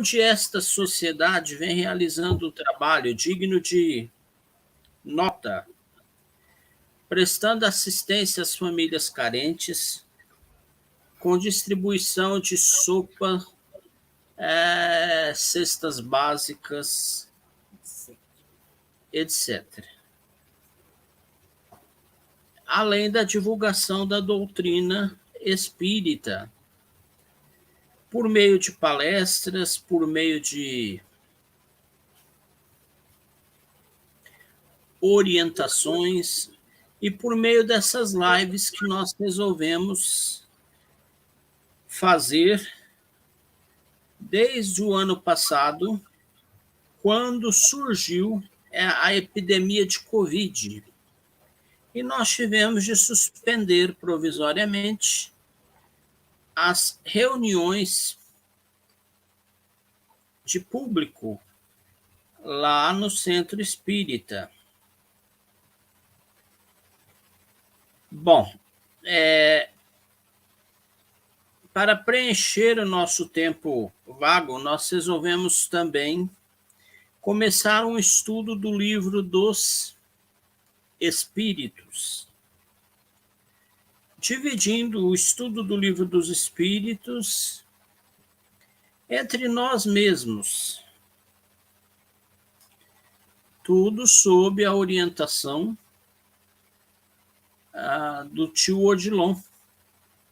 onde esta sociedade vem realizando um trabalho digno de nota, prestando assistência às famílias carentes, com distribuição de sopa, cestas básicas, etc. Além da divulgação da doutrina espírita, por meio de palestras, por meio de orientações e por meio dessas lives que nós resolvemos fazer desde o ano passado, quando surgiu a epidemia de Covid. E nós tivemos de suspender provisoriamente as reuniões de público lá no Centro Espírita. Bom, para preencher o nosso tempo vago, nós resolvemos também começar um estudo do livro dos Espíritos, dividindo o estudo do livro dos Espíritos entre nós mesmos, tudo sob a orientação do tio Odilon,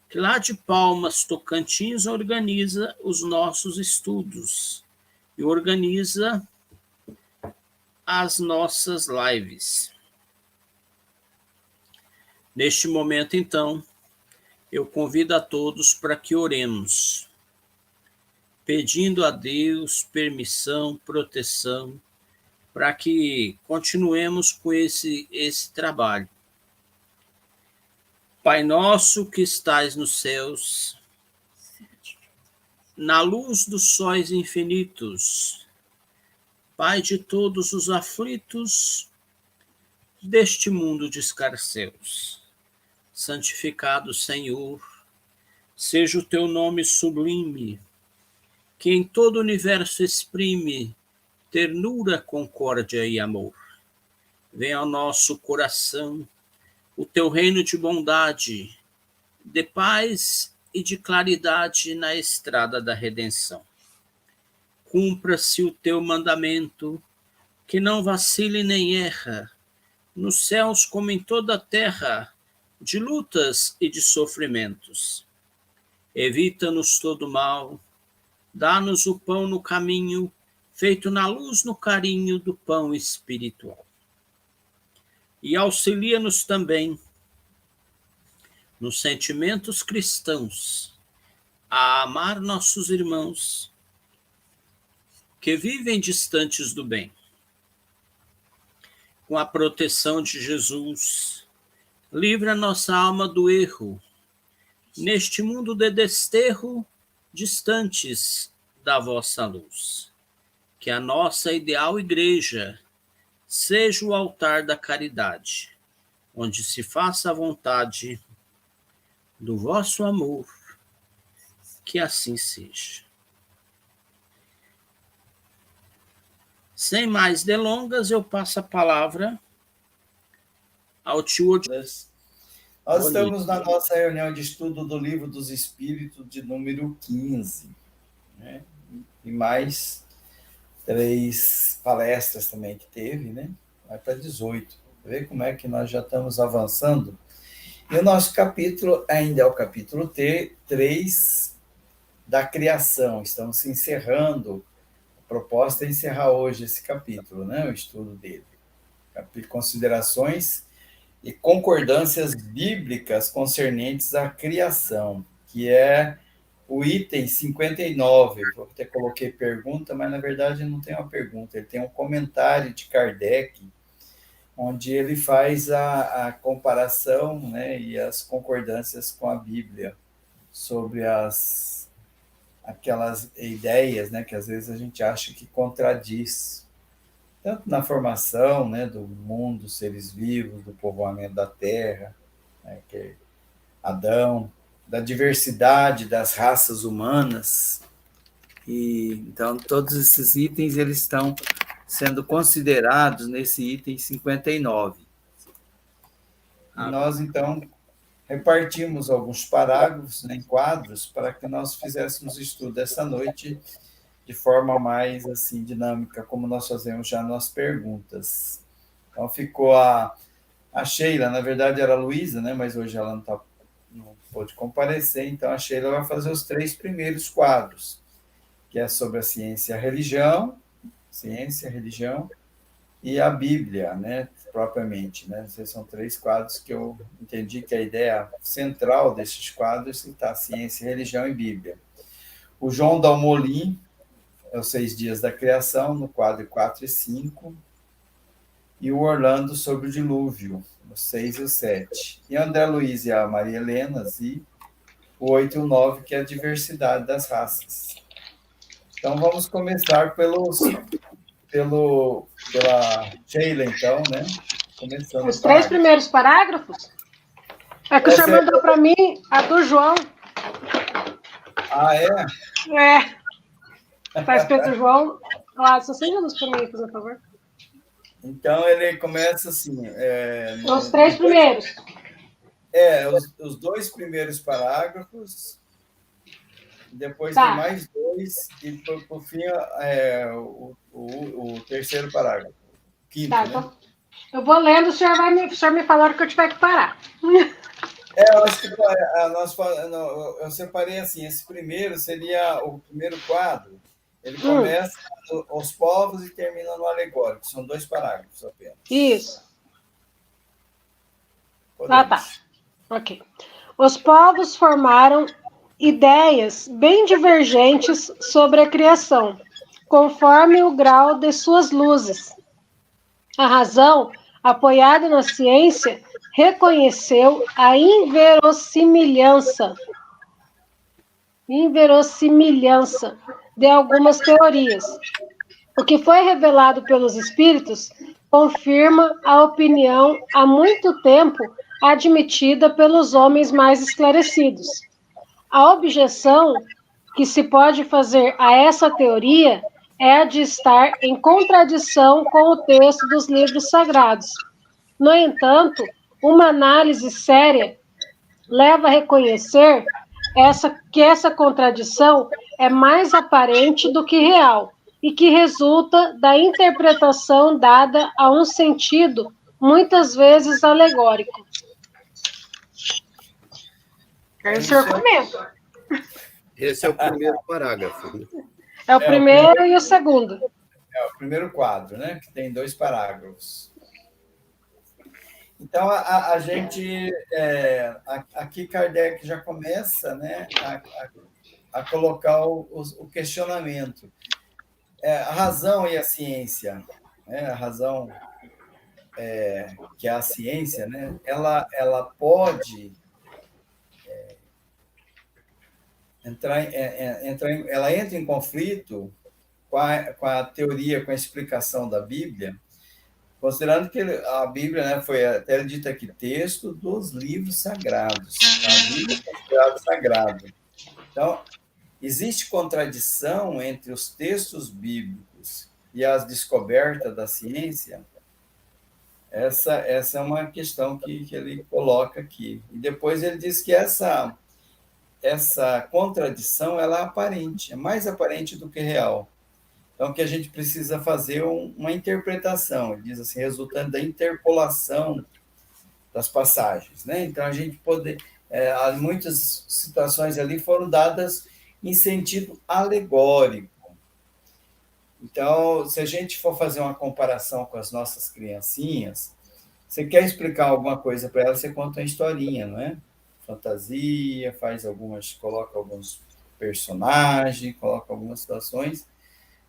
que lá de Palmas, Tocantins, organiza os nossos estudos e organiza as nossas lives. Neste momento, então, eu convido a todos para que oremos, pedindo a Deus permissão, proteção, para que continuemos com esse trabalho. Pai nosso que estais nos céus, na luz dos sóis infinitos, Pai de todos os aflitos deste mundo de escarcéus, santificado, Senhor, seja o teu nome sublime, que em todo o universo exprime ternura, concórdia e amor. Venha ao nosso coração o teu reino de bondade, de paz e de claridade na estrada da redenção. Cumpra-se o teu mandamento, que não vacile nem erra, nos céus como em toda a terra, de lutas e de sofrimentos. Evita-nos todo mal, dá-nos o pão no caminho, feito na luz, no carinho do pão espiritual. E auxilia-nos também nos sentimentos cristãos a amar nossos irmãos que vivem distantes do bem. Com a proteção de Jesus, livra nossa alma do erro, neste mundo de desterro, distantes da vossa luz. Que a nossa ideal igreja seja o altar da caridade, onde se faça a vontade do vosso amor, que assim seja. Sem mais delongas, eu passo a palavra ao tio Odilon. Nós estamos na nossa reunião de estudo do Livro dos Espíritos, de número 15, né? E mais 3 palestras também que teve, né? Vai para 18. Vê como é que nós já estamos avançando. E o nosso capítulo ainda é o capítulo 3 da criação. Estamos se encerrando. A proposta é encerrar hoje esse capítulo, né? O estudo dele. Considerações e concordâncias bíblicas concernentes à criação, que é o item 59. Eu até coloquei pergunta, mas na verdade não tem uma pergunta, ele tem um comentário de Kardec, onde ele faz a comparação, né, e as concordâncias com a Bíblia sobre aquelas ideias, né, que às vezes a gente acha que contradiz, tanto na formação, né, do mundo, dos seres vivos, do povoamento da Terra, né, que é Adão, da diversidade das raças humanas, E então todos esses itens eles estão sendo considerados nesse item 59. E nós então repartimos alguns parágrafos, né, em quadros para que nós fizéssemos estudo essa noite de forma mais assim dinâmica, como nós fazemos já nas perguntas. Então ficou a Sheila, na verdade era a Luísa, né, mas hoje ela não pôde comparecer, então a Sheila vai fazer os 3 primeiros quadros, que é sobre a ciência e a religião, e a Bíblia, né, propriamente, né? Esses são 3 quadros que eu entendi que a ideia central desses quadros está ciência, religião e Bíblia. O João Dalmolin é os 6 dias da criação, no quadro 4 e 5, e o Orlando sobre o dilúvio, os 6 e o 7. E André Luiz e a Maria Helena, e o 8 e o 9, que é a diversidade das raças. Então, vamos começar pela Sheila, então, né? Começando os 3 primeiros parágrafos? É que o senhor mandou para mim a do João. Ah, é? Está escrito João. Lá, só seja luz para mim, por favor. Então, ele começa assim... Os 3 primeiros. Os 2 primeiros parágrafos, depois Tá. tem mais 2, e por fim o terceiro parágrafo. Quinto, tá, né? então eu vou lendo, o senhor me falar que eu tiver que parar. Eu acho que eu separei assim, esse primeiro seria o primeiro quadro, ele começa os povos e termina no alegórico, são 2 parágrafos apenas. Isso. Podemos. Tá. Ok. Os povos formaram ideias bem divergentes sobre a criação, conforme o grau de suas luzes. A razão, apoiada na ciência, reconheceu a inverossimilhança de algumas teorias. O que foi revelado pelos espíritos confirma a opinião há muito tempo admitida pelos homens mais esclarecidos. A objeção que se pode fazer a essa teoria é a de estar em contradição com o texto dos livros sagrados. No entanto, uma análise séria leva a reconhecer que essa contradição é mais aparente do que real e que resulta da interpretação dada a um sentido muitas vezes alegórico. Aí o senhor comenta. Esse é o primeiro parágrafo. É o primeiro e o segundo. É o primeiro quadro, né? Que tem 2 parágrafos. Então, a gente... aqui Kardec já começa, né, a colocar o questionamento. A razão e a ciência, né? A razão, que é a ciência, né? Ela pode... ela entra em conflito com a teoria, com a explicação da Bíblia, considerando que a Bíblia, né, foi até dita aqui, texto dos livros sagrados. A Bíblia é considerada sagrado. Então, existe contradição entre os textos bíblicos e as descobertas da ciência? Essa é uma questão que ele coloca aqui. E depois ele diz que essa contradição ela é aparente, é mais aparente do que real. Então, que a gente precisa fazer uma interpretação, ele diz assim, resultando da interpolação das passagens, né? Então, a gente muitas situações ali foram dadas em sentido alegórico. Então, se a gente for fazer uma comparação com as nossas criancinhas, você quer explicar alguma coisa para elas, você conta uma historinha, não é? Fantasia, coloca alguns personagens, coloca algumas situações,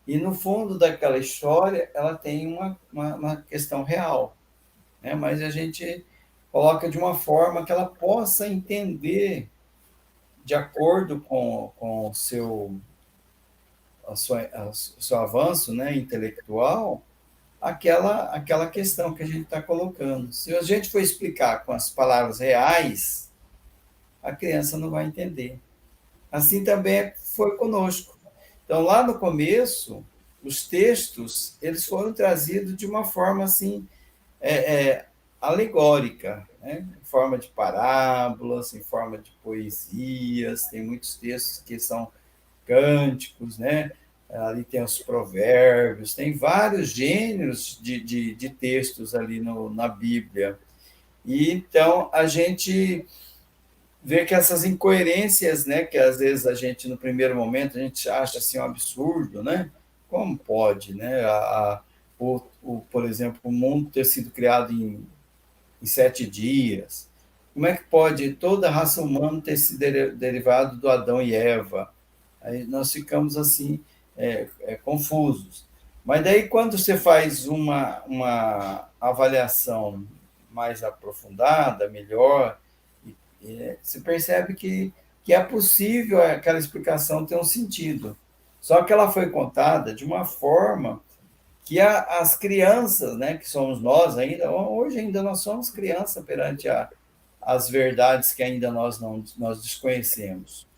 e no fundo daquela história ela tem uma questão real, né? Mas a gente coloca de uma forma que ela possa entender, de acordo com o seu avanço, né, intelectual, aquela questão que a gente está colocando. Se a gente for explicar com as palavras reais, a criança não vai entender. Assim também foi conosco. Então, lá no começo, os textos eles foram trazidos de uma forma assim alegórica, né? Em forma de parábolas, em forma de poesias. Tem muitos textos que são cânticos, né? Ali tem os provérbios, tem vários gêneros de textos ali na Bíblia. E então a gente vê que essas incoerências, né, que às vezes a gente no primeiro momento a gente acha assim um absurdo, né? Como pode, né? Por exemplo, o mundo ter sido criado em 7 dias. Como é que pode toda a raça humana ter se derivado do Adão e Eva? Aí nós ficamos assim confusos. Mas daí quando você faz uma avaliação mais aprofundada, melhor, você percebe que é possível aquela explicação ter um sentido. Só que ela foi contada de uma forma que as crianças, né, que somos nós ainda, hoje ainda nós somos crianças perante as verdades que ainda nós desconhecemos.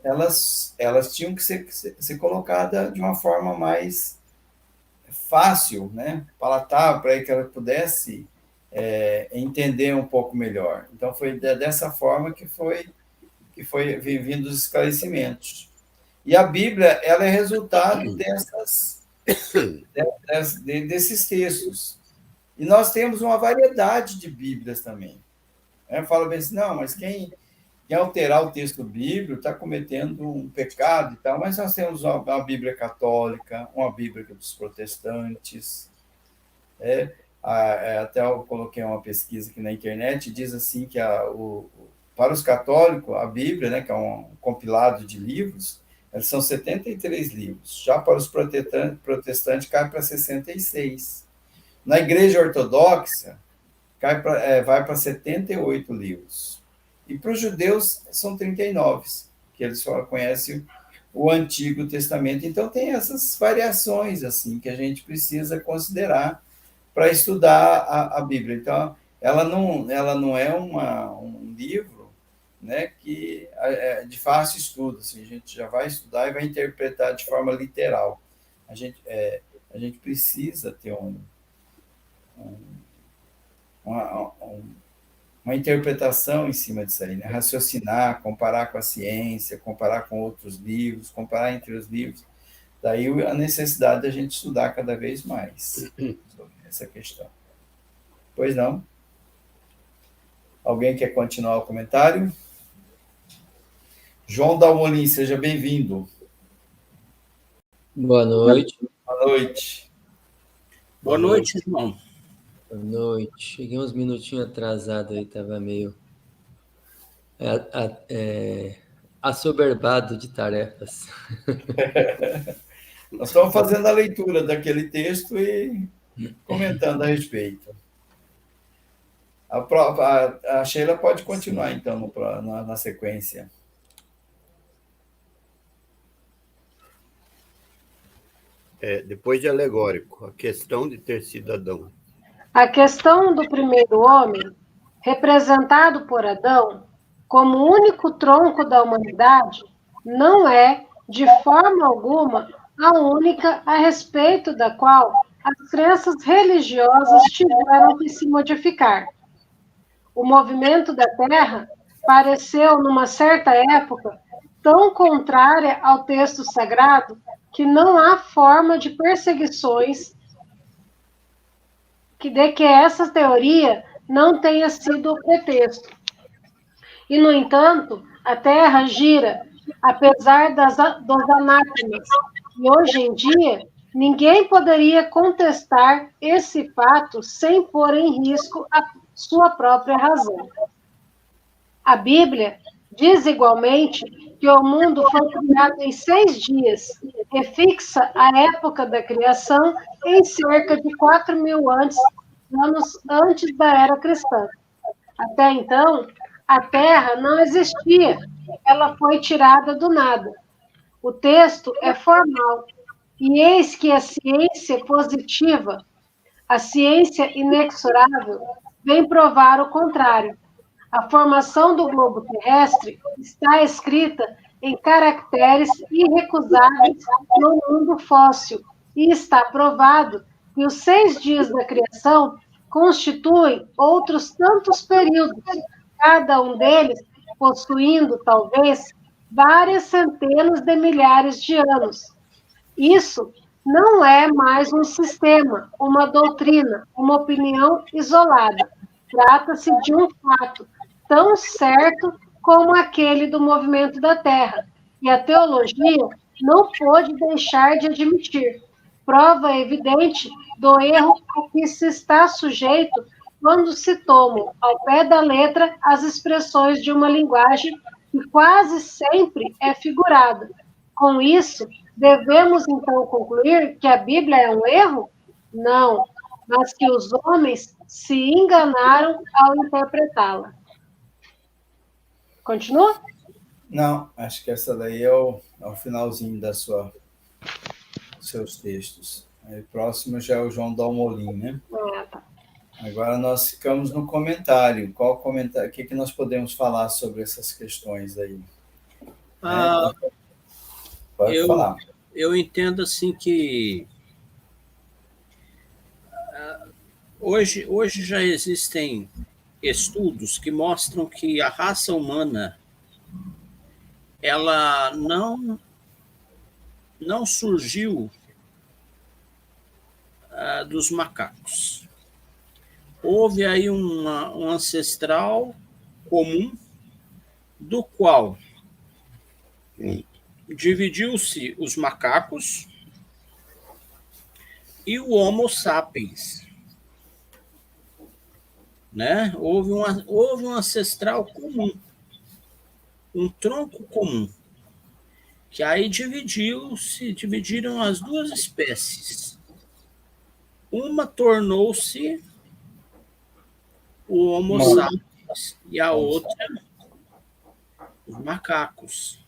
Elas tinham que ser colocadas de uma forma mais fácil, né, palatável, para que ela pudesse entender um pouco melhor. Então, foi dessa forma que foi vindo os esclarecimentos. E a Bíblia, ela é resultado desses textos. E nós temos uma variedade de Bíblias também. Fala bem assim, não, mas quem alterar o texto bíblico está cometendo um pecado e tal, mas nós temos uma Bíblia católica, uma Bíblia dos protestantes. Até eu coloquei uma pesquisa aqui na internet, diz assim que para os católicos, a Bíblia, né, que é um compilado de livros, eles são 73 livros. Já para os protestantes cai para 66. Na Igreja Ortodoxa, vai para 78 livros. E para os judeus, são 39, que eles só conhecem o Antigo Testamento. Então, tem essas variações assim que a gente precisa considerar para estudar a Bíblia. Então, ela não é um livro, né, que é de fácil estudo. Assim, a gente já vai estudar e vai interpretar de forma literal. A gente precisa ter uma interpretação em cima disso aí, né? Raciocinar, comparar com a ciência, comparar com outros livros, comparar entre os livros. Daí a necessidade da gente estudar cada vez mais sobre essa questão. Pois não? Alguém quer continuar o comentário? João Dalmolin, seja bem-vindo. Boa noite. Boa noite. Boa noite, irmão. Boa noite. Cheguei uns minutinhos atrasado aí, estava meio assoberbado de tarefas. Nós estamos fazendo a leitura daquele texto e comentando a respeito. A Sheila pode continuar, então, na sequência. Depois de alegórico, a questão de ter cidadão. A questão do primeiro homem, representado por Adão, como único tronco da humanidade, não é, de forma alguma, a única a respeito da qual as crenças religiosas tiveram que se modificar. O movimento da Terra pareceu, numa certa época, tão contrária ao texto sagrado que não há forma de perseguições de que essa teoria não tenha sido o pretexto. E, no entanto, a Terra gira, apesar dos anátemas, e hoje em dia ninguém poderia contestar esse fato sem pôr em risco a sua própria razão. A Bíblia diz igualmente que o mundo foi criado em 6 dias e fixa a época da criação em cerca de 4.000 anos antes da era cristã. Até então, a Terra não existia, ela foi tirada do nada. O texto é formal, e eis que a ciência positiva, a ciência inexorável, vem provar o contrário. A formação do globo terrestre está escrita em caracteres irrecusáveis no mundo fóssil, e está provado que os 6 dias da criação constituem outros tantos períodos, cada um deles possuindo, talvez, várias centenas de milhares de anos. Isso não é mais um sistema, uma doutrina, uma opinião isolada. Trata-se de um fato tão certo como aquele do movimento da Terra, e a teologia não pôde deixar de admitir. Prova evidente do erro a que se está sujeito quando se tomam ao pé da letra as expressões de uma linguagem que quase sempre é figurada. Com isso, devemos então concluir que a Bíblia é um erro? Não, mas que os homens se enganaram ao interpretá-la. Continua? Não, acho que essa daí é o finalzinho dos seus textos. Aí, próximo já é o João Dalmolin, né? Tá. Agora nós ficamos no comentário. Qual comentário? O que nós podemos falar sobre essas questões aí? Pode falar. Eu entendo assim que hoje já existem estudos que mostram que a raça humana ela não surgiu dos macacos. Houve aí um ancestral comum do qual dividiu-se os macacos e o Homo sapiens, né? Houve um ancestral comum, um tronco comum, que aí dividiram as duas espécies. Uma tornou-se o Homo sapiens e a outra os macacos.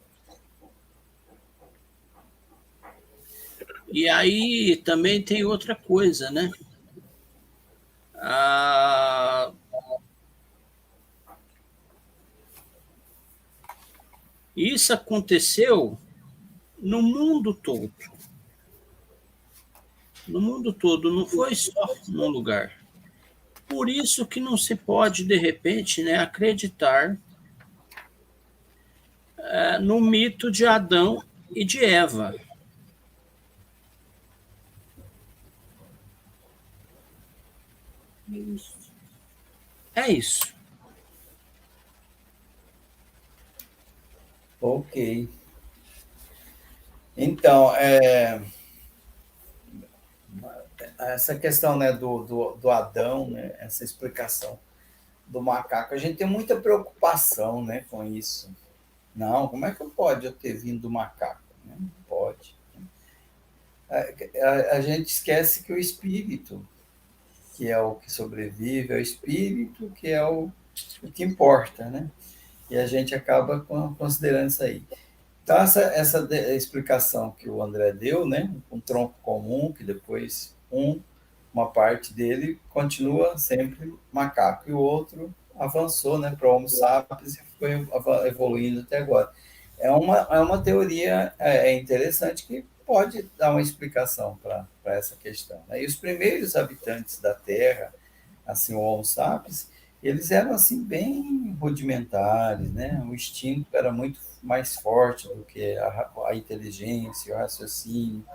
E aí também tem outra coisa, né? Isso aconteceu no mundo todo. No mundo todo, não foi só num lugar. Por isso que não se pode, de repente, né, acreditar no mito de Adão e de Eva. É isso. Ok. Então, essa questão, né, do Adão, né, essa explicação do macaco, a gente tem muita preocupação, né, com isso. Não, como é que pode eu ter vindo do macaco? Não pode. A gente esquece que o espírito, que é o que sobrevive, é o espírito que é o que importa, né? E a gente acaba considerando isso aí. Então, essa explicação que o André deu, né? Um tronco comum, que depois uma parte dele continua sempre macaco, e o outro avançou, né, para o Homo sapiens e foi evoluindo até agora. É uma teoria interessante que pode dar uma explicação para essa questão, né? E os primeiros habitantes da Terra, assim, o Homo sapiens, eles eram assim bem rudimentares, né? O instinto era muito mais forte do que a inteligência, o raciocínio,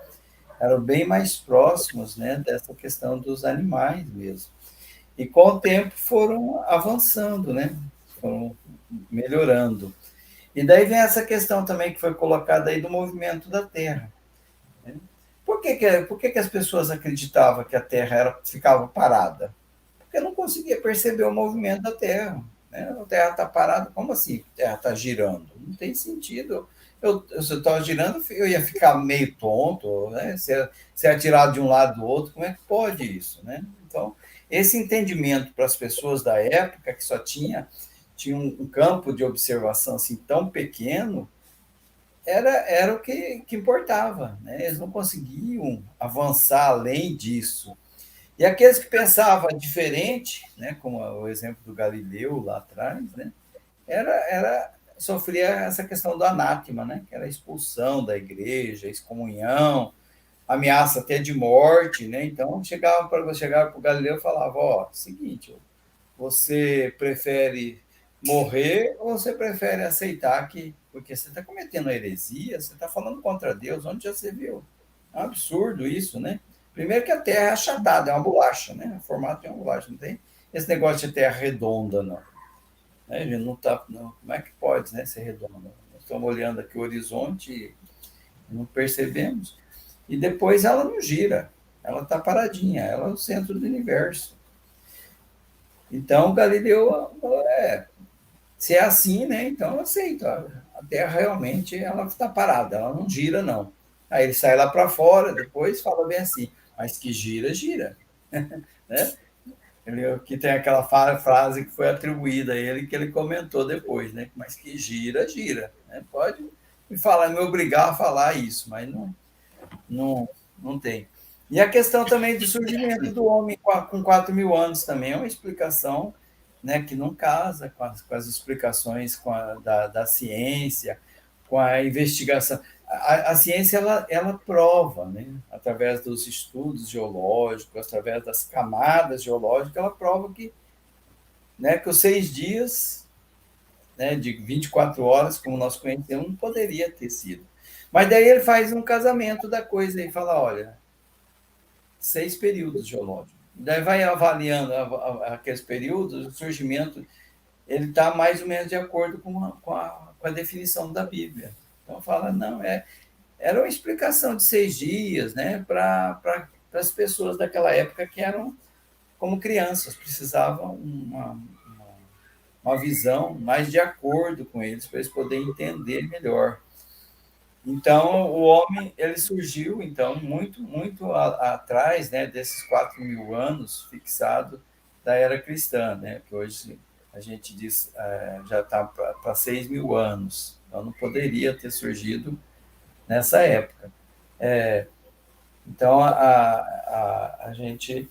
eram bem mais próximos, né, dessa questão dos animais mesmo. E com o tempo foram avançando, né? Foram melhorando. E daí vem essa questão também que foi colocada aí do movimento da Terra. Né? Por que as pessoas acreditavam que a Terra ficava parada? Porque não conseguia perceber o movimento da Terra. Né? A Terra está parada, como assim a Terra está girando? Não tem sentido. Se eu estava girando, eu ia ficar meio tonto, né? Se atirar de um lado do outro, como é que pode isso? Né? Então, esse entendimento para as pessoas da época, que só tinha um campo de observação assim, tão pequeno, era o que importava. Né? Eles não conseguiam avançar além disso. E aqueles que pensavam diferente, né, como o exemplo do Galileu lá atrás, né, era sofria essa questão do anátema, né? Que era a expulsão da igreja, excomunhão, ameaça até de morte, né? Então, chegava para o Galileu e falava, ó, seguinte, você prefere morrer ou você prefere aceitar que... Porque você está cometendo heresia, você está falando contra Deus, onde já você viu? É um absurdo isso, né? Primeiro que a Terra é achatada, é uma bolacha, né? O formato é uma bolacha, não tem esse negócio de Terra redonda, não. Né? A gente não tá, não. Como é que pode, né, ser redonda? Nós estamos olhando aqui o horizonte e não percebemos. E depois ela não gira, ela está paradinha, ela é o centro do universo. Então, Galileu, se é assim, né? Então eu aceito. A Terra realmente ela está parada, ela não gira, não. Aí ele sai lá para fora, depois fala bem assim, mas que gira, gira. Né? Que tem aquela frase que foi atribuída a ele, que ele comentou depois, né? Mas que gira, gira. Né? Pode me obrigar a falar isso, mas não tem. E a questão também do surgimento do homem com 4.000 anos também é uma explicação, né, que não casa com as explicações da ciência, com a investigação. A ciência ela prova, né, através dos estudos geológicos, através das camadas geológicas, ela prova que, né, que os 6 dias, né, de 24 horas, como nós conhecemos, não poderia ter sido. Mas daí ele faz um casamento da coisa e fala, olha, 6 períodos geológicos. Daí vai avaliando aqueles períodos, o surgimento, ele está mais ou menos de acordo com a definição da Bíblia. Então fala, não, era uma explicação de 6 dias, né, para as pessoas daquela época que eram como crianças, precisavam uma visão mais de acordo com eles, para eles poderem entender melhor. Então, o homem ele surgiu então muito atrás, né, desses 4.000 anos fixado da era cristã, né, que hoje a gente diz já está para 6.000 anos. Então, não poderia ter surgido nessa época. Então, a gente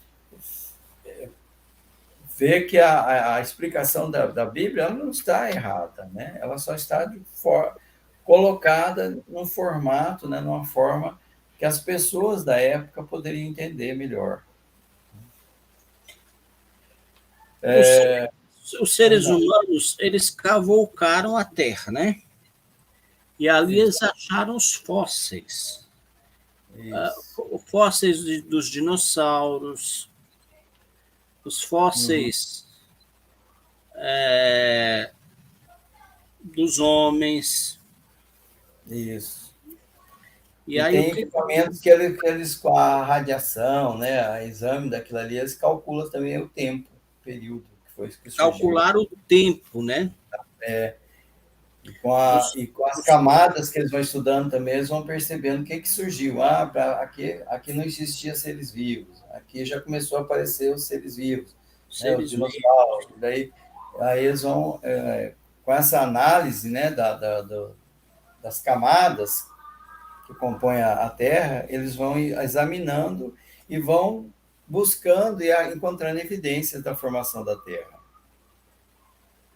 vê que a explicação da Bíblia ela não está errada, né? Ela só está colocada num formato, né, numa forma que as pessoas da época poderiam entender melhor. Os seres humanos, eles cavoucaram a Terra, né? E ali eles acharam os fósseis. Fósseis dos dinossauros, os fósseis dos homens. Isso. E aí, tem equipamentos que eles, com a radiação, né, a exame daquilo ali, eles calculam também o tempo, o período que foi que surgiu. Calcular o tempo, né? E com as camadas que eles vão estudando também, eles vão percebendo o que surgiu. Aqui não existia seres vivos, aqui já começou a aparecer os seres vivos, né, os dinossauros. Daí, aí eles vão, com essa análise, né, das camadas que compõem a Terra, eles vão examinando e vão buscando e encontrando evidências da formação da Terra.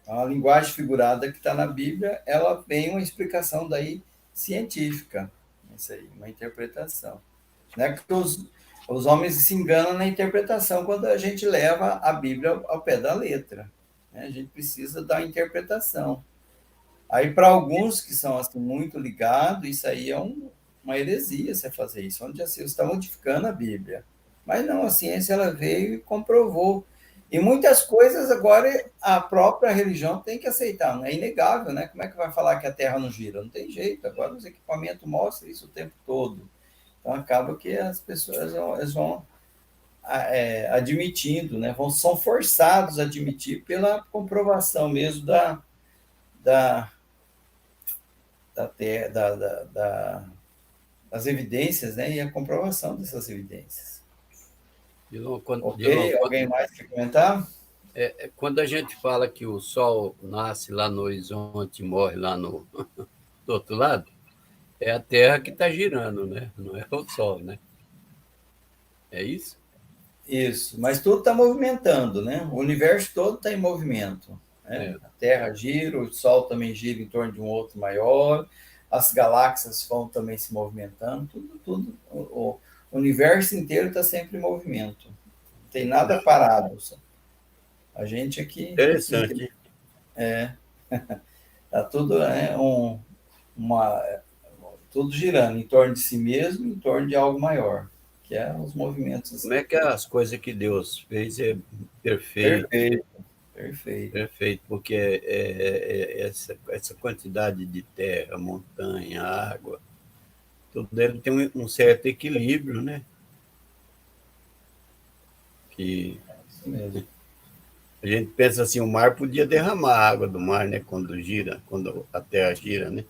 A linguagem figurada que está na Bíblia, ela tem uma explicação daí científica, isso aí, uma interpretação. Não é que os homens se enganam na interpretação quando a gente leva a Bíblia ao pé da letra, né? A gente precisa da interpretação. Aí, para alguns que são assim, muito ligados, isso aí é uma heresia você fazer isso, onde assim, você está modificando a Bíblia. Mas não, a ciência ela veio e comprovou. E muitas coisas agora a própria religião tem que aceitar, não é inegável, né? Como é que vai falar que a Terra não gira? Não tem jeito, agora os equipamentos mostram isso o tempo todo. Então acaba que as pessoas elas vão admitindo, né? São forçados a admitir pela comprovação mesmo das evidências, né? E a comprovação dessas evidências. Alguém mais quer comentar? Quando a gente fala que o Sol nasce lá no horizonte e morre lá do outro lado, é a Terra que está girando, né? Não é o Sol, né? É isso? Isso, mas tudo está movimentando, né? O universo todo está em movimento. né? A Terra gira, o Sol também gira em torno de um outro maior, as galáxias vão também se movimentando, tudo. O universo inteiro está sempre em movimento. Não tem nada parado. A gente aqui... Interessante. Tá tudo tudo girando em torno de si mesmo, em torno de algo maior, que é os movimentos. Como é que as coisas que Deus fez é perfeito? Perfeito. Porque essa quantidade de terra, montanha, água, tudo deve ter um certo equilíbrio, né? Que Isso mesmo. a gente pensa assim, o mar podia derramar a água do mar, né? Quando a terra gira, né?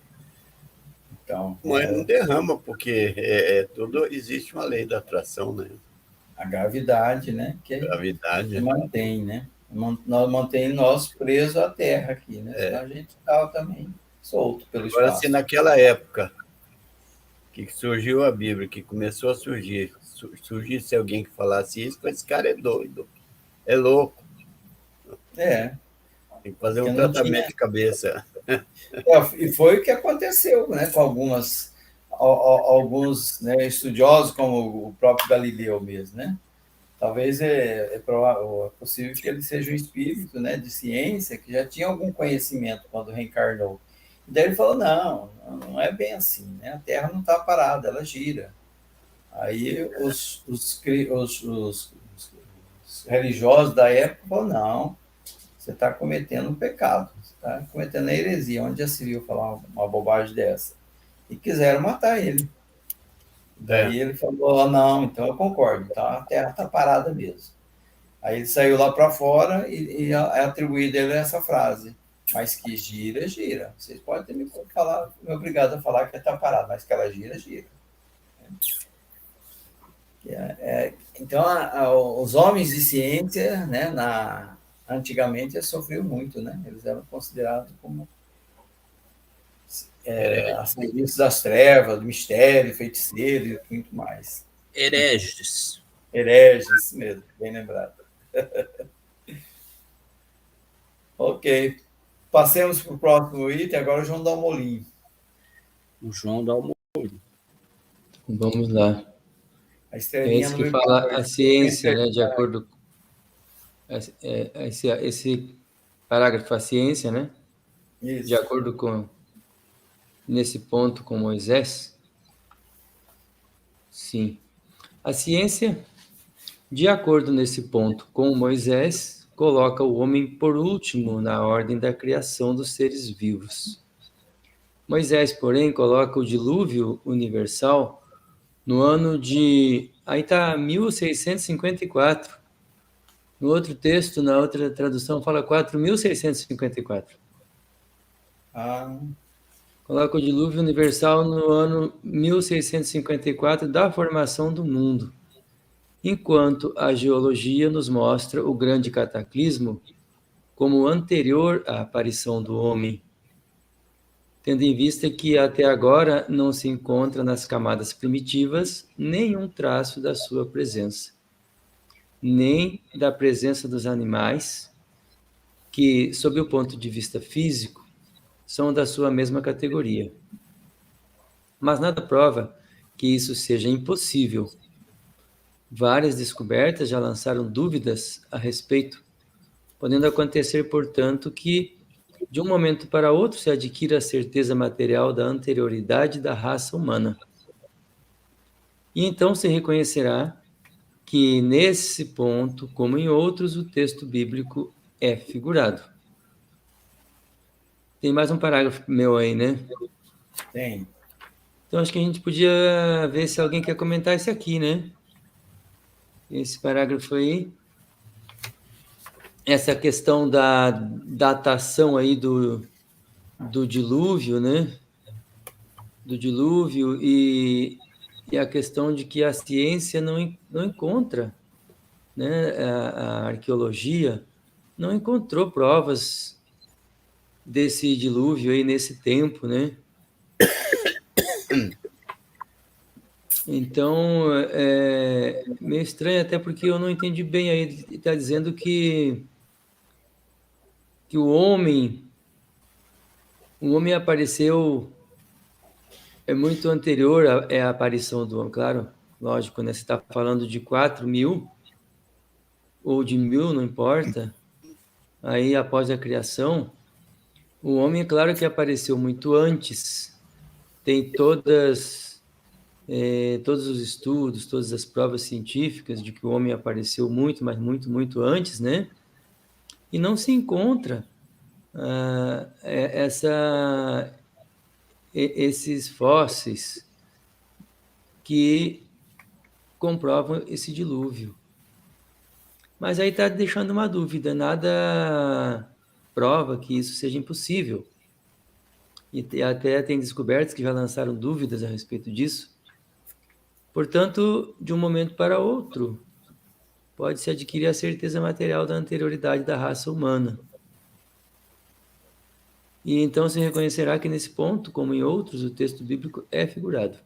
Então, Mas não derrama, porque tudo existe uma lei da atração, né? a gravidade, né? Que Gravidade. mantém, né? Mantém nós presos à Terra aqui, né? Senão a gente estava também solto pelo Agora, espaço. se naquela época que surgiu a Bíblia, que começou a surgisse alguém que falasse isso, esse cara é doido, é louco. Tem que fazer um tratamento de cabeça. E foi o que aconteceu, né? Com alguns, né, estudiosos, como o próprio Galileu mesmo, né? Talvez é possível que ele seja um espírito, né, de ciência que já tinha algum conhecimento quando reencarnou. E daí ele falou, não é bem assim, né? A Terra não está parada, ela gira. Aí os religiosos da época falaram, não, você está cometendo um pecado, você está cometendo a heresia, onde já se viu falar uma bobagem dessa? E quiseram matar ele. Daí ele falou, não, então eu concordo, então a Terra está parada mesmo. Aí ele saiu lá para fora e é atribuído a ele essa frase, mas que gira, gira. Vocês podem me obrigado a falar que está parada, mas que ela gira, gira. Então, os homens de ciência, né, antigamente, sofriam muito, né? Eles eram considerados como a serviço das trevas, do mistério, feiticeiro e muito mais. Hereges. Hereges, mesmo, bem lembrado. Ok. Passemos para o próximo item, agora o João Dalmolin. O João Dalmolin. Vamos lá. A estrelinha Esse que fala a ciência, né, de acordo com esse parágrafo, a ciência, né? Isso. De acordo com nesse ponto com Moisés. Sim. A ciência, de acordo nesse ponto com Moisés, coloca o homem por último na ordem da criação dos seres vivos. Moisés, porém, coloca o dilúvio universal no ano de... Aí está 1654. No outro texto, na outra tradução, fala 4.654. Coloca o dilúvio universal no ano 1654 da formação do mundo, enquanto a geologia nos mostra o grande cataclismo como anterior à aparição do homem, tendo em vista que até agora não se encontra nas camadas primitivas nenhum traço da sua presença, nem da presença dos animais, que, sob o ponto de vista físico, são da sua mesma categoria. Mas nada prova que isso seja impossível. Várias descobertas já lançaram dúvidas a respeito, podendo acontecer, portanto, que de um momento para outro se adquira a certeza material da anterioridade da raça humana. E então se reconhecerá que nesse ponto, como em outros, o texto bíblico é figurado. Tem mais um parágrafo meu aí, né? Tem. Então acho que a gente podia ver se alguém quer comentar esse aqui, né? Esse parágrafo aí. Essa questão da datação aí do dilúvio, né? Do dilúvio e a questão de que a ciência não encontra, né? A arqueologia não encontrou provas desse dilúvio aí nesse tempo, né? Então, é meio estranho até porque eu não entendi bem aí. Está dizendo que que o homem apareceu muito anterior à aparição do homem, claro, lógico, né? Você está falando de 4.000 ou de 1.000, não importa. Aí, após a criação, o homem, é claro que apareceu muito antes. Tem todos os estudos, todas as provas científicas de que o homem apareceu muito, mas muito, muito antes, né? E não se encontra esses fósseis que comprovam esse dilúvio. Mas aí está deixando uma dúvida, nada prova que isso seja impossível. E até tem descobertas que já lançaram dúvidas a respeito disso. Portanto, de um momento para outro, pode-se adquirir a certeza material da anterioridade da raça humana. E então se reconhecerá que nesse ponto, como em outros, o texto bíblico é figurado.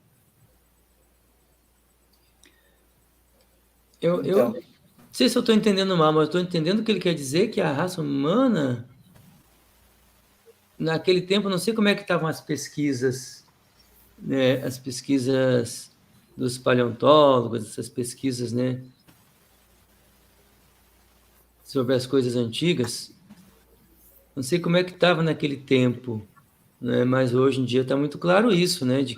Eu não sei se eu estou entendendo mal, mas estou entendendo que ele quer dizer que a raça humana, naquele tempo, não sei como é que estavam as pesquisas, né, as pesquisas dos paleontólogos, essas pesquisas, né, sobre as coisas antigas. Não sei como é que estava naquele tempo, né, mas hoje em dia está muito claro isso, né, de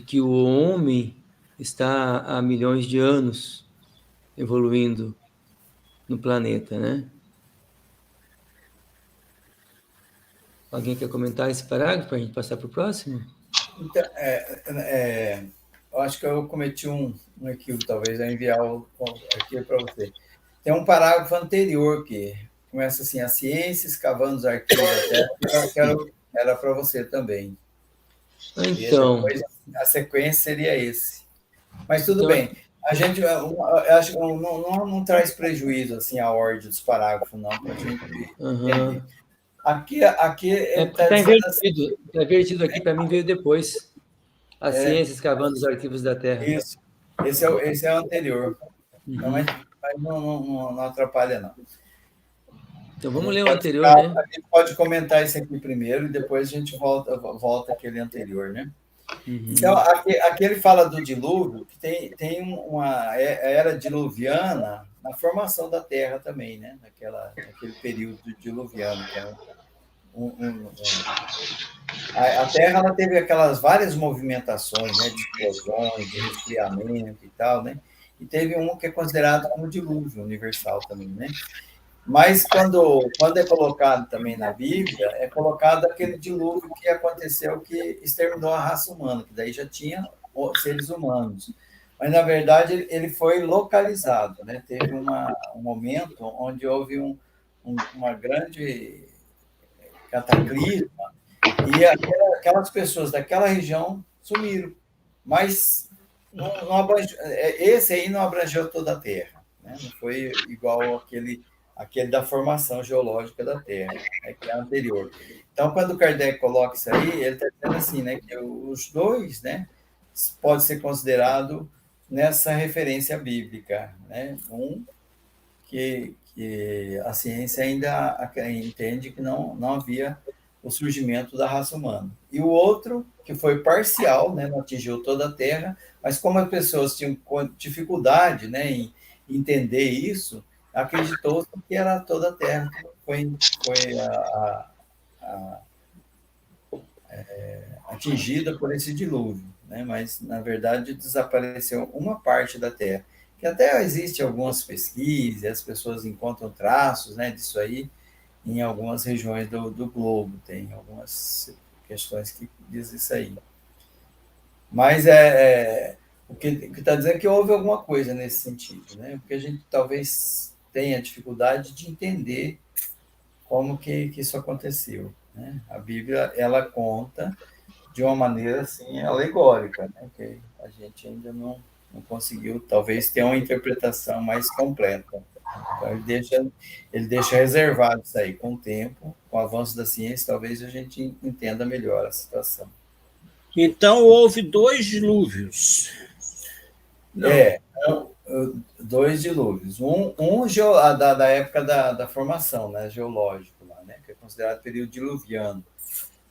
que o homem está há milhões de anos evoluindo no planeta, né? Alguém quer comentar esse parágrafo para a gente passar para o próximo? Então, eu acho que eu cometi um equívoco, talvez, a enviar aqui para você. Tem um parágrafo anterior que começa assim: a ciência escavando os arquivos da Terra, que era para você também. Então, depois, a sequência seria esse. Mas tudo bem. A gente, eu acho que não traz prejuízo assim a ordem dos parágrafos, não, para a gente entender. Aqui ele está tá invertido. assim, Está invertido aqui, para mim veio depois. A ciência escavando os arquivos da Terra. Isso. Esse é o anterior. Uhum. Mas não atrapalha, não. Então vamos ler o anterior, né? A gente pode comentar esse aqui primeiro e depois a gente volta aquele anterior, né? Uhum. Então, aqui ele fala do dilúvio, que tem uma era diluviana na formação da Terra também, né? Naquele período diluviano, que é a Terra ela teve aquelas várias movimentações, né? De explosões, de resfriamento e tal, né? E teve um que é considerado como dilúvio universal também, né? Mas quando é colocado também na Bíblia, é colocado aquele dilúvio que aconteceu, que exterminou a raça humana, que daí já tinha seres humanos. Mas, na verdade, ele foi localizado, né? Teve um momento onde houve uma grande cataclisma e aquelas pessoas daquela região sumiram. Mas esse aí não abrangeu toda a Terra, né? Não foi igual aquele da formação geológica da Terra, né, que é anterior. Então, quando o Kardec coloca isso aí, ele está dizendo assim, né, que os dois, né, pode ser considerado nessa referência bíblica, né, que a ciência ainda entende que não havia o surgimento da raça humana. E o outro, que foi parcial, né, não atingiu toda a Terra, mas como as pessoas tinham dificuldade, né, em entender isso, acreditou que era toda a Terra que foi atingida por esse dilúvio, né? Mas, na verdade, desapareceu uma parte da Terra, que até existe algumas pesquisas, as pessoas encontram traços, né, disso aí em algumas regiões do globo, tem algumas questões que dizem isso aí. Mas o que está dizendo é que houve alguma coisa nesse sentido, né? Porque a gente talvez tenha dificuldade de entender como que isso aconteceu, né? A Bíblia, ela conta de uma maneira assim alegórica, né? Que a gente ainda não conseguiu talvez ter uma interpretação mais completa. Então ele deixa reservado isso aí. Com o tempo, com o avanço da ciência, talvez a gente entenda melhor a situação. Então houve 2 dilúvios. Dois dilúvios. Da época da formação, né, geológica. considerado período diluviano,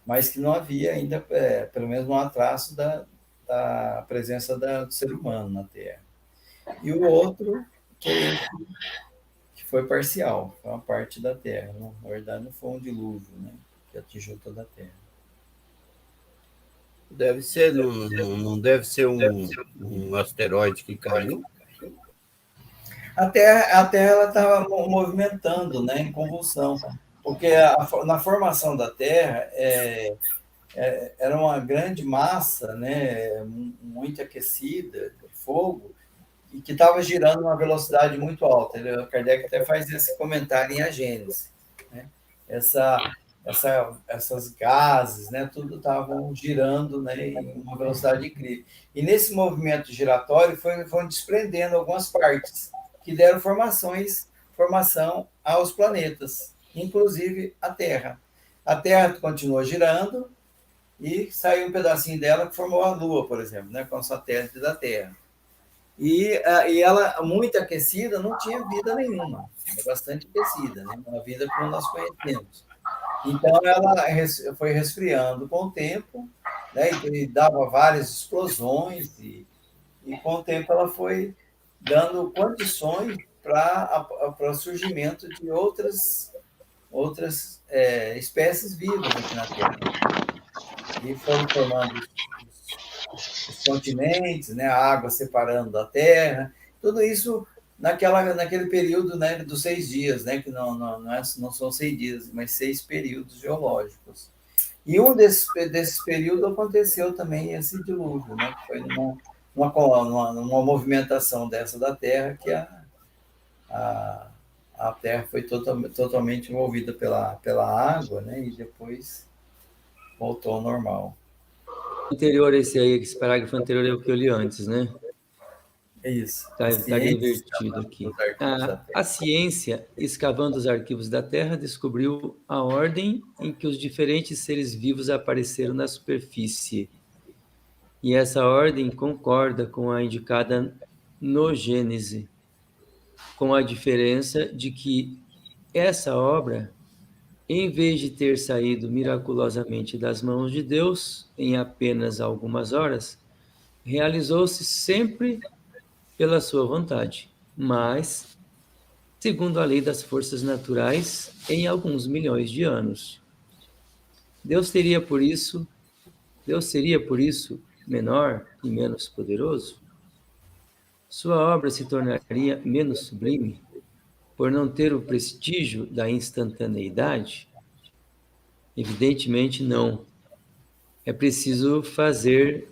mas que não havia ainda, pelo menos um traço da presença do ser humano na Terra. E o outro, que foi parcial, foi uma parte da Terra. Na verdade, não foi um dilúvio, né, que atingiu toda a Terra. Deve ser, não deve ser um asteroide que caiu? A Terra ela estava movimentando, né, em convulsão, porque na formação da Terra era uma grande massa, né, muito aquecida, fogo, e que estava girando uma velocidade muito alta. Kardec até faz esse comentário em A Gênese, né? Essas gases, né, tudo estavam girando, né, em uma velocidade incrível. E nesse movimento giratório foram desprendendo algumas partes que deram formação aos planetas, inclusive a Terra. A Terra continuou girando e saiu um pedacinho dela que formou a Lua, por exemplo, né, com o satélite da Terra. E ela, muito aquecida, não tinha vida nenhuma, era bastante aquecida, né, uma vida como nós conhecemos. Então, ela foi resfriando com o tempo, né, e dava várias explosões, e com o tempo ela foi dando condições para o surgimento de outras espécies vivas aqui na Terra. E foram formando os continentes, né, a água separando da Terra, tudo isso naquele período, né, dos 6 dias, né, que não são 6 dias, mas 6 períodos geológicos. E um desses períodos aconteceu também esse dilúvio, né, que foi numa movimentação dessa da Terra, que a Terra foi totalmente envolvida pela água, né, e depois voltou ao normal. Anterior a esse parágrafo anterior é o que eu li antes, né? É isso. Está invertido aqui. A ciência, escavando os arquivos da Terra, descobriu a ordem em que os diferentes seres vivos apareceram na superfície. E essa ordem concorda com a indicada no Gênese, com a diferença de que essa obra, em vez de ter saído miraculosamente das mãos de Deus em apenas algumas horas, realizou-se sempre pela sua vontade, mas, segundo a lei das forças naturais, em alguns milhões de anos. Deus seria por isso menor e menos poderoso? Sua obra se tornaria menos sublime por não ter o prestígio da instantaneidade? Evidentemente não. É preciso fazer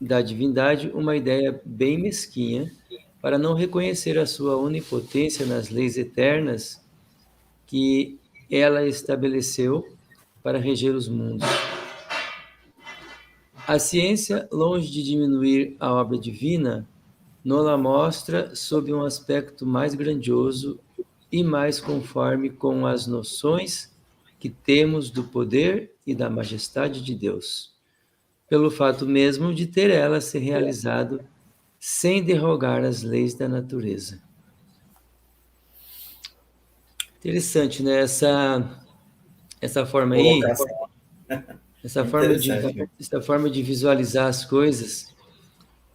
da divindade uma ideia bem mesquinha para não reconhecer a sua onipotência nas leis eternas que ela estabeleceu para reger os mundos. A ciência, longe de diminuir a obra divina, nos-la mostra sob um aspecto mais grandioso e mais conforme com as noções que temos do poder e da majestade de Deus, pelo fato mesmo de ter ela se realizado sem derrogar as leis da natureza. Interessante, né? Essa forma aí, essa forma de visualizar as coisas,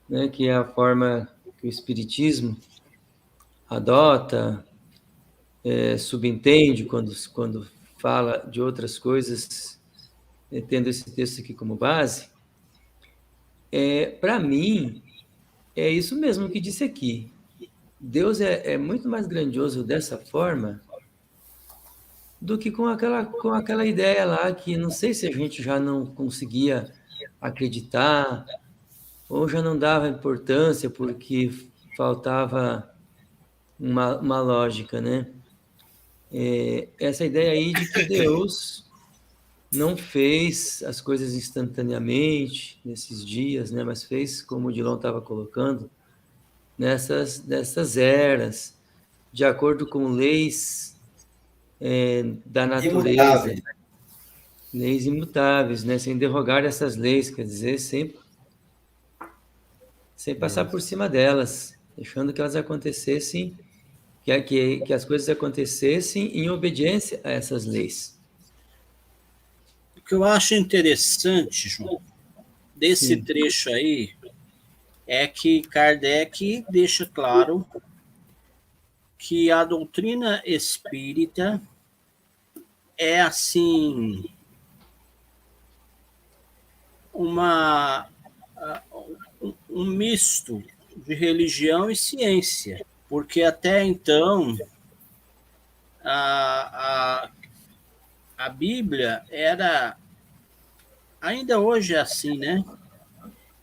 né? Que é a forma que o Espiritismo adota, subentende quando fala de outras coisas, tendo esse texto aqui como base. Para mim, é isso mesmo que disse aqui. Deus é muito mais grandioso dessa forma do que com aquela ideia lá que não sei se a gente já não conseguia acreditar ou já não dava importância porque faltava uma lógica, né? Essa ideia aí de que Deus não fez as coisas instantaneamente nesses dias, né? Mas fez, como o Dilon estava colocando, nessas eras, de acordo com leis da natureza, imutáveis. Leis imutáveis, né? Sem derrogar essas leis, quer dizer, sem passar por cima delas, deixando que elas acontecessem, que as coisas acontecessem em obediência a essas leis. que eu acho interessante, João, desse trecho aí, é que Kardec deixa claro que a doutrina espírita é, assim, um misto de religião e ciência, porque até então a, a Bíblia era, ainda hoje é assim, né?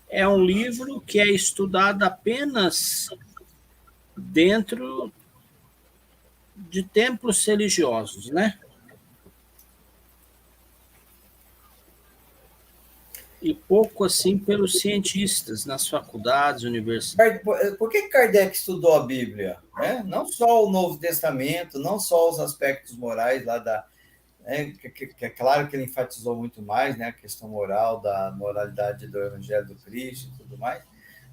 É um livro que é estudado apenas dentro de templos religiosos, né? E pouco assim pelos cientistas nas faculdades, universidades. Por que Kardec estudou a Bíblia? Né? Não só o Novo Testamento, não só os aspectos morais lá da. Que é claro que ele enfatizou muito mais, né, a questão moral, da moralidade do Evangelho do Cristo e tudo mais,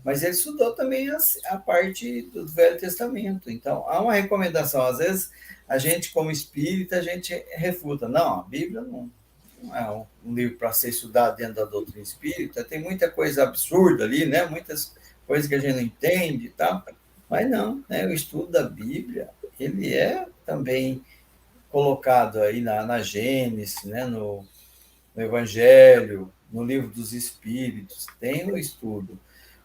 mas ele estudou também a parte do Velho Testamento. Então, há uma recomendação. Às vezes, a gente, como espírita, a gente refuta. Não, a Bíblia não é um livro para ser estudado dentro da doutrina espírita, tem muita coisa absurda ali, né? Muitas coisas que a gente não entende e tal, mas não, né? O estudo da Bíblia, ele é também colocado aí na Gênesis, né? no Evangelho, no Livro dos Espíritos, tem o estudo,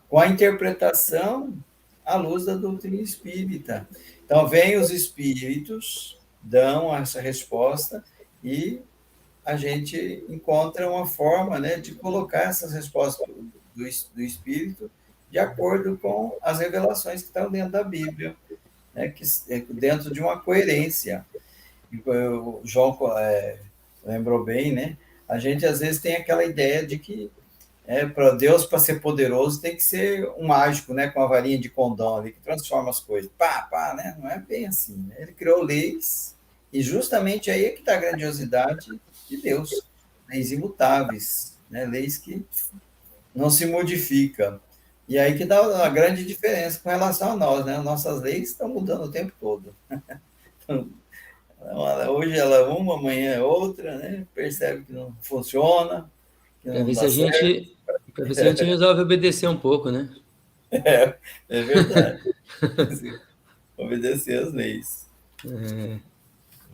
com a interpretação à luz da doutrina espírita. Então, vem os espíritos, dão essa resposta e a gente encontra uma forma, né, de colocar essas respostas do Espírito de acordo com as revelações que estão dentro da Bíblia, né, que dentro de uma coerência. O João lembrou bem, né? A gente às vezes tem aquela ideia de que para Deus, para ser poderoso, tem que ser um mágico, né, com a varinha de condão ali que transforma as coisas. Pá, pá, né? Não é bem assim. Né? Ele criou leis e justamente aí é que está a grandiosidade de Deus, leis imutáveis, né? Leis que não se modificam. E aí que dá a grande diferença com relação a nós, né? Nossas leis estão mudando o tempo todo. Então, hoje ela é uma, amanhã é outra, né? Percebe que não funciona, que Para não ver dá certo. para ver se a gente resolve obedecer um pouco, né? É verdade. Obedecer as leis.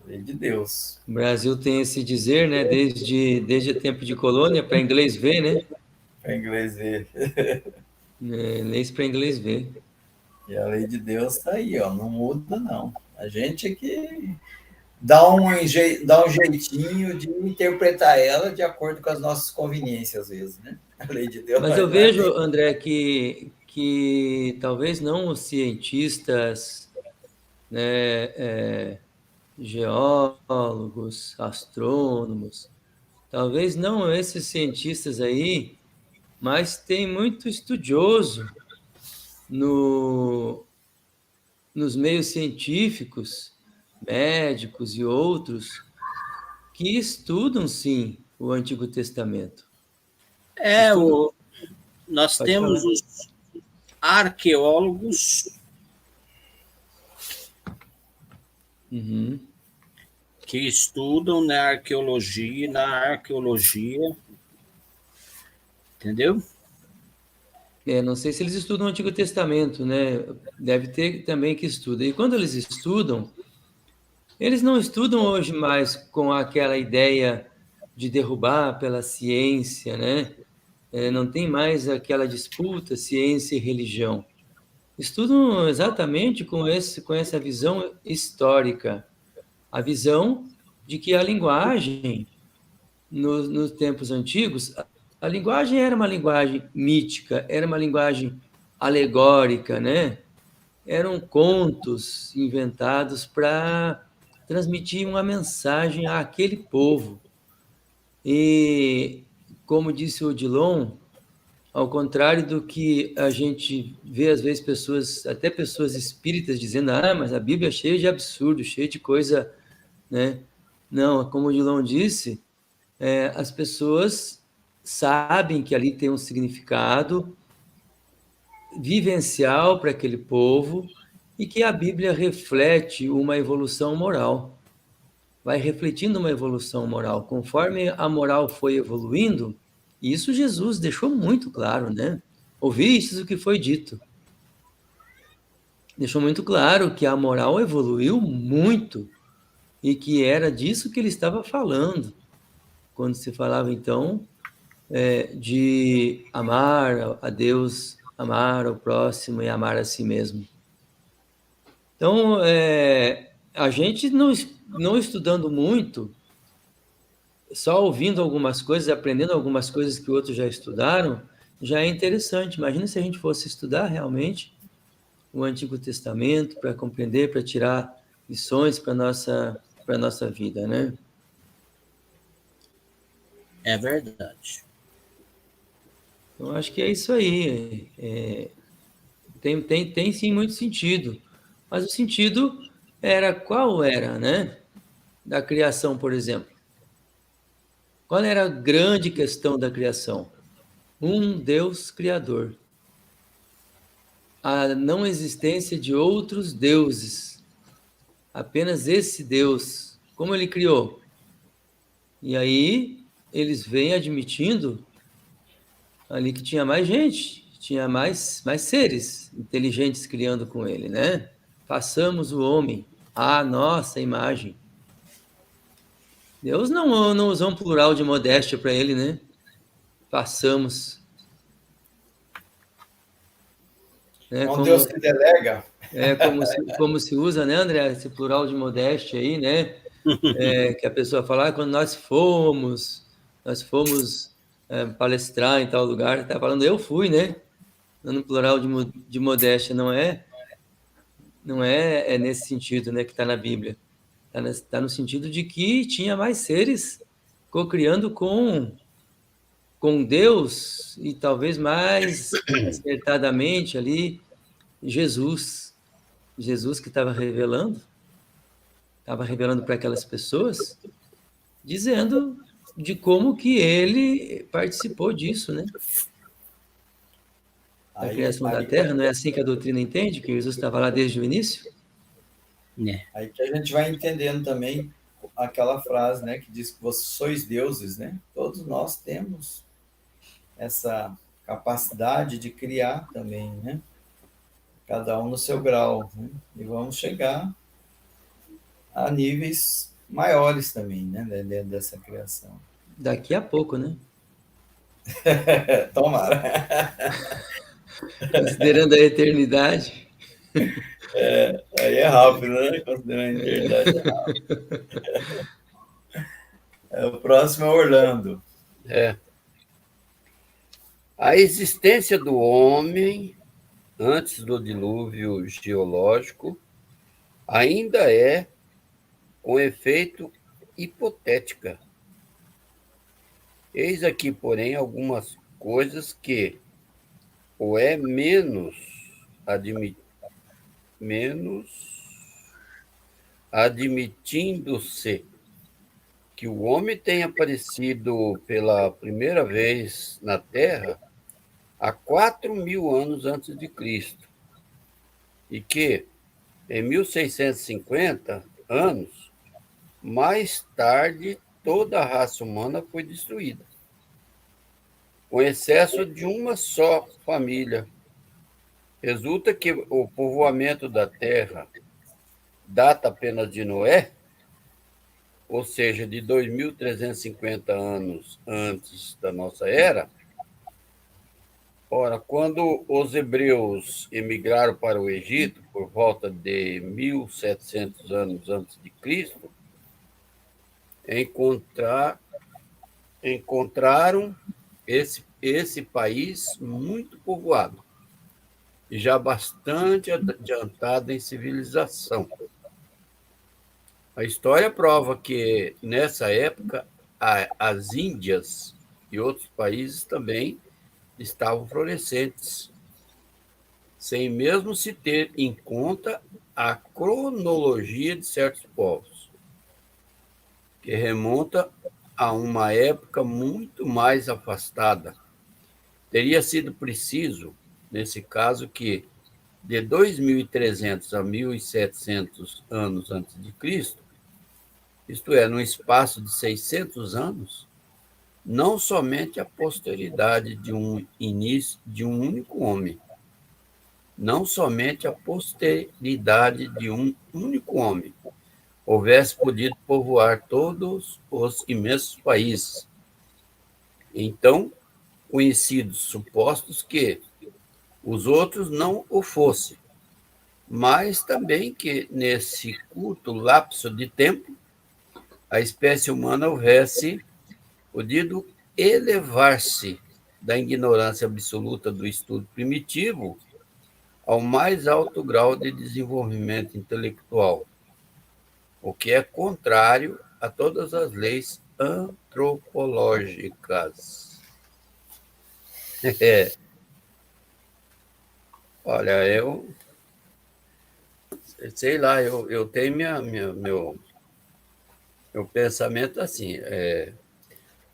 Lei de Deus. O Brasil tem esse dizer, né? Desde o tempo de colônia, para inglês ver, né? Para inglês ver. Leis para inglês ver. E a lei de Deus está aí, ó, não muda, não. A gente é que dá um jeitinho de interpretar ela de acordo com as nossas conveniências, às vezes, né? A lei de Deus. Mas eu vejo, André, que talvez não os cientistas, né, geólogos, astrônomos, talvez não esses cientistas aí, mas tem muito estudioso nos meios científicos, médicos e outros, que estudam, sim, o Antigo Testamento. Nós temos os arqueólogos que estudam na arqueologia, entendeu? Não sei se eles estudam o Antigo Testamento, né? Deve ter também que estuda. E quando eles estudam, eles não estudam hoje mais com aquela ideia de derrubar pela ciência, né? Não tem mais aquela disputa ciência e religião. Estudam exatamente com essa visão histórica, a visão de que a linguagem, nos tempos antigos, a linguagem era uma linguagem mítica, era uma linguagem alegórica, né? Eram contos inventados para transmitir uma mensagem àquele povo. E, como disse o Odilon, ao contrário do que a gente vê, às vezes, até pessoas espíritas dizendo, mas a Bíblia é cheia de absurdo, cheia de coisa, né? Não, como o Odilon disse, as pessoas sabem que ali tem um significado vivencial para aquele povo e que a Bíblia reflete uma evolução moral. vai refletindo uma evolução moral. Conforme a moral foi evoluindo, isso Jesus deixou muito claro, né? Ouvistes o que foi dito. Deixou muito claro que a moral evoluiu muito e que era disso que ele estava falando, quando se falava, então, de amar a Deus, amar ao próximo e amar a si mesmo. Então, a gente não estudando muito, só ouvindo algumas coisas, aprendendo algumas coisas que outros já estudaram, já é interessante. Imagina se a gente fosse estudar realmente o Antigo Testamento para compreender, para tirar lições para a nossa vida, né? É verdade. Então, acho que é isso aí. Tem sim muito sentido. Mas o sentido qual era, né? Da criação, por exemplo. Qual era a grande questão da criação? Um Deus criador. A não existência de outros deuses. Apenas esse Deus. Como ele criou? E aí, eles vêm admitindo ali que tinha mais gente, tinha mais seres inteligentes criando com ele, né? Façamos o homem à nossa imagem. Deus não usou um plural de modéstia para ele, né? Façamos. Um Deus que delega. Como se usa, né, André? Esse plural de modéstia aí, né? Que a pessoa fala, quando nós fomos palestrar em tal lugar, está falando, eu fui, né? No plural de modéstia, não é nesse sentido, né, que está na Bíblia. Está no sentido de que tinha mais seres co-criando com Deus e talvez mais acertadamente ali Jesus que estava revelando para aquelas pessoas, dizendo de como que ele participou disso, né? Da criação da Terra, não é assim que a doutrina entende, que Jesus estava lá desde o início? Aí que a gente vai entendendo também aquela frase, né, que diz que vocês sois deuses, né? Todos nós temos essa capacidade de criar também, né? Cada um no seu grau, né? E vamos chegar a níveis maiores também, né, dentro dessa criação. Daqui a pouco, né? Tomara. Considerando a eternidade. Aí é rápido, né? Considerando a eternidade é rápido. O próximo é Orlando. A existência do homem antes do dilúvio geológico ainda é, com efeito, hipotética. Eis aqui, porém, algumas coisas que ou é menos admitindo-se que o homem tenha aparecido pela primeira vez na Terra há 4.000 anos antes de Cristo, e que, em 1650 anos, mais tarde, toda a raça humana foi destruída, com excesso de uma só família. Resulta que o povoamento da Terra data apenas de Noé, ou seja, de 2.350 anos antes da nossa era. Ora, quando os hebreus emigraram para o Egito, por volta de 1.700 anos antes de Cristo, encontraram esse país muito povoado e já bastante adiantado em civilização. A história prova que, nessa época, as Índias e outros países também estavam florescentes, sem mesmo se ter em conta a cronologia de certos povos, que remonta a uma época muito mais afastada. Teria sido preciso, nesse caso, que de 2.300 a 1.700 anos antes de Cristo, isto é, no espaço de 600 anos, não somente a posteridade de um único homem, não somente a posteridade de um único homem houvesse podido povoar todos os imensos países, então conhecidos, supostos que os outros não o fossem, mas também que nesse curto lapso de tempo a espécie humana houvesse podido elevar-se da ignorância absoluta do estudo primitivo ao mais alto grau de desenvolvimento intelectual, o que é contrário a todas as leis antropológicas. Olha, eu sei lá, eu tenho meu pensamento assim.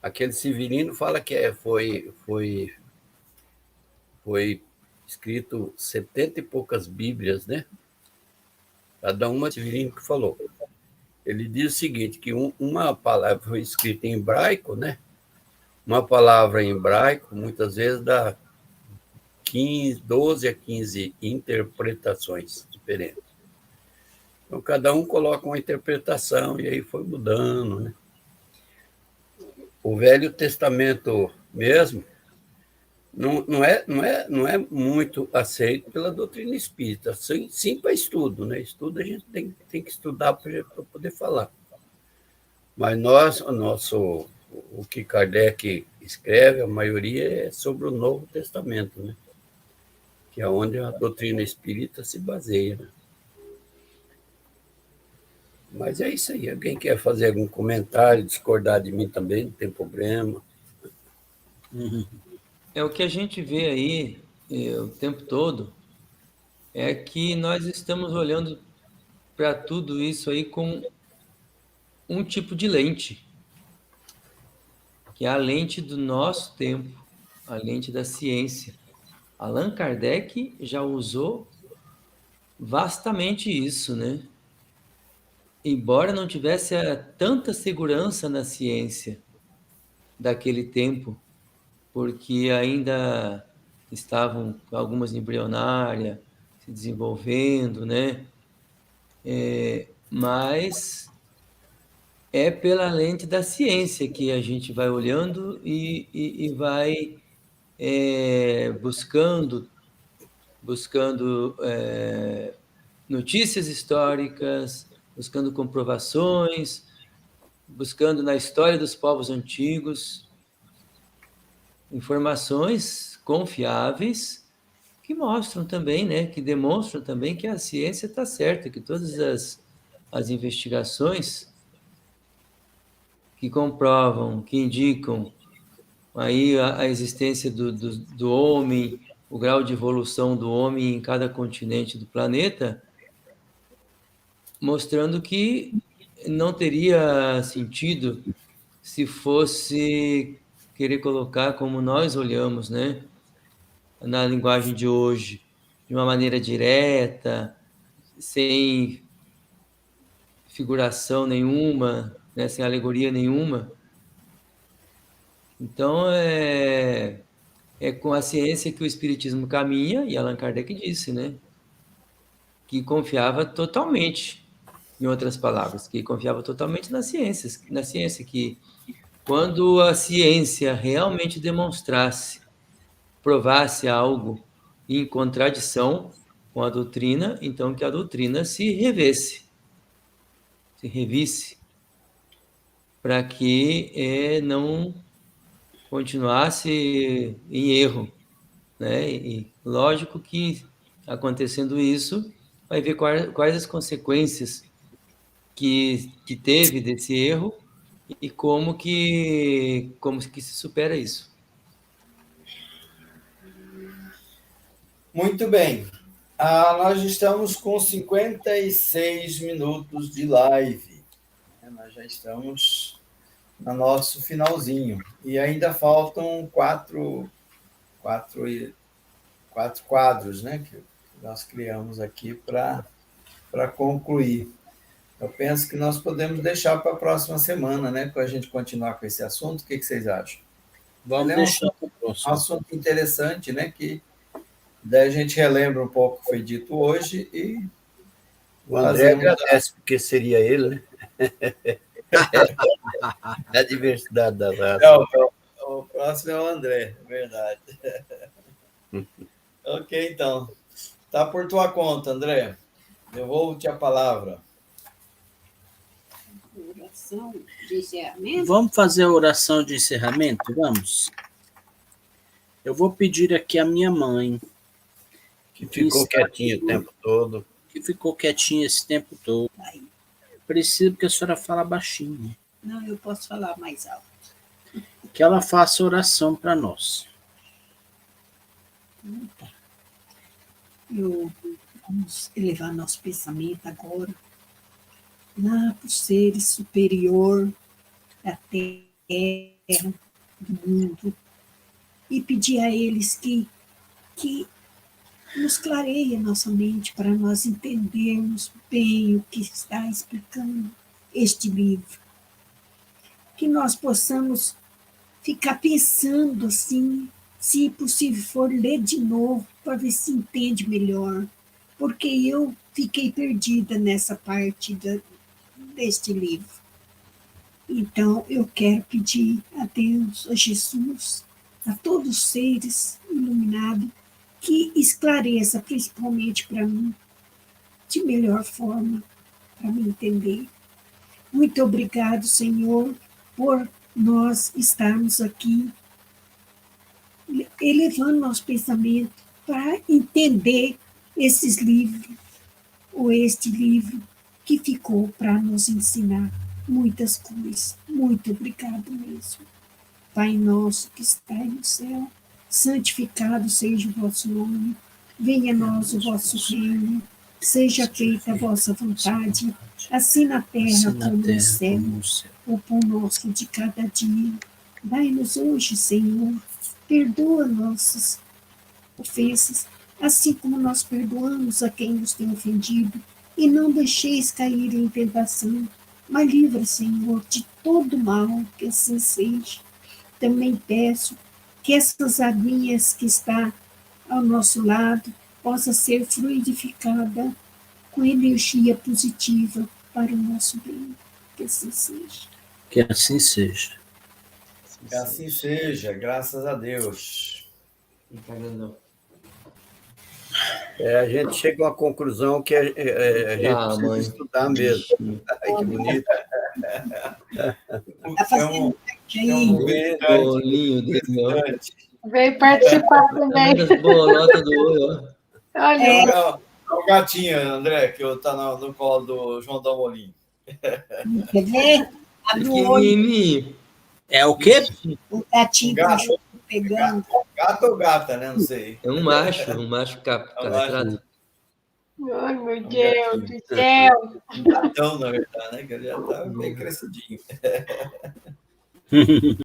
Aquele Severino fala que foi escrito 70 e poucas Bíblias, né? Cada uma Severino que falou. Ele diz o seguinte, que uma palavra foi escrita em hebraico, né? Uma palavra em hebraico, muitas vezes dá 12 a 15 interpretações diferentes. Então, cada um coloca uma interpretação e aí foi mudando, né? O Velho Testamento mesmo não é muito aceito pela doutrina espírita, sim para estudo, né? Estudo a gente tem que estudar para poder falar. Mas o que Kardec escreve, a maioria é sobre o Novo Testamento, né? Que é onde a doutrina espírita se baseia, né? Mas é isso aí. Alguém quer fazer algum comentário, discordar de mim também, não tem problema. É o que a gente vê aí o tempo todo, é que nós estamos olhando para tudo isso aí com um tipo de lente, que é a lente do nosso tempo, a lente da ciência. Allan Kardec já usou vastamente isso, né? Embora não tivesse tanta segurança na ciência daquele tempo, porque ainda estavam algumas embrionárias se desenvolvendo, né? Mas é pela lente da ciência que a gente vai olhando e vai buscando notícias históricas, buscando comprovações, buscando na história dos povos antigos informações confiáveis que mostram também, né, que demonstram também que a ciência está certa, que todas as investigações que comprovam, que indicam aí a existência do homem, o grau de evolução do homem em cada continente do planeta, mostrando que não teria sentido se fosse querer colocar como nós olhamos, né, na linguagem de hoje, de uma maneira direta, sem figuração nenhuma, né, sem alegoria nenhuma. Então, é com a ciência que o Espiritismo caminha, e Allan Kardec disse, né, que confiava totalmente, em outras palavras, que confiava totalmente na ciência, que quando a ciência realmente demonstrasse, provasse algo em contradição com a doutrina, então que a doutrina se revisse, para que não continuasse em erro, né? E lógico que acontecendo isso, vai ver quais as consequências que teve desse erro e como que se supera isso. Muito bem. Nós estamos com 56 minutos de live. Nós já estamos no nosso finalzinho. E ainda faltam quatro quadros, né, que nós criamos aqui para concluir. Eu penso que nós podemos deixar para a próxima semana, né? Para a gente continuar com esse assunto. O que vocês acham? Vamos É deixar para o um próximo. assunto interessante, né? Que daí a gente relembra um pouco o que foi dito hoje e O André agradece, porque seria ele, né? A diversidade das raças. Não, o próximo é o André, é verdade. Ok, então. Tá por tua conta, André. Devolvo-te a palavra. Oração de encerramento? Vamos fazer a oração de encerramento? Vamos. Eu vou pedir aqui a minha mãe, Que ficou quietinha o tempo todo. que ficou quietinha esse tempo todo. Vai. Preciso que a senhora fale baixinho. Não, eu posso falar mais alto. Que ela faça oração para nós. Vamos elevar nosso pensamento agora lá para os seres superior da terra, do mundo, e pedir a eles que nos clareiem a nossa mente para nós entendermos bem o que está explicando este livro. Que nós possamos ficar pensando assim, se possível for ler de novo, para ver se entende melhor. Porque eu fiquei perdida nessa parte deste livro. Então, eu quero pedir a Deus, a Jesus, a todos os seres iluminados, que esclareça, principalmente para mim, de melhor forma, para me entender. Muito obrigado, Senhor, por nós estarmos aqui, elevando nosso pensamento para entender esses livros, ou este livro que ficou para nos ensinar muitas coisas. Muito obrigado mesmo. Pai nosso que está no céu, santificado seja o vosso nome, venha a nós o vosso reino, seja feita a vossa vontade, assim na terra como no céu. O pão nosso de cada dia, dai-nos hoje, Senhor, perdoa nossas ofensas, assim como nós perdoamos a quem nos tem ofendido, e não deixeis cair em tentação, mas livra, Senhor, de todo mal, que assim seja. Também peço que essas aguinhas que está ao nosso lado possa ser fluidificada com energia positiva para o nosso bem. Que assim seja. Que assim seja. Que assim seja, graças a Deus. A gente chega a uma conclusão que a gente precisa mãe. estudar mesmo. Ai, que bonito. Está fazendo Bolinho desse meu. Veio participar também. Boa nota do olho, ó. Olha, O gatinho, André, que está no colo do João Dalmolin. Quer ver? Abre o olho, Pequenininho. É o quê? o gatinho Gato. pegando. Gato ou gata, né? Não sei. É um macho castrado. ai, meu Deus do céu. Um gatão, na verdade, né? Que ele já está bem crescidinho.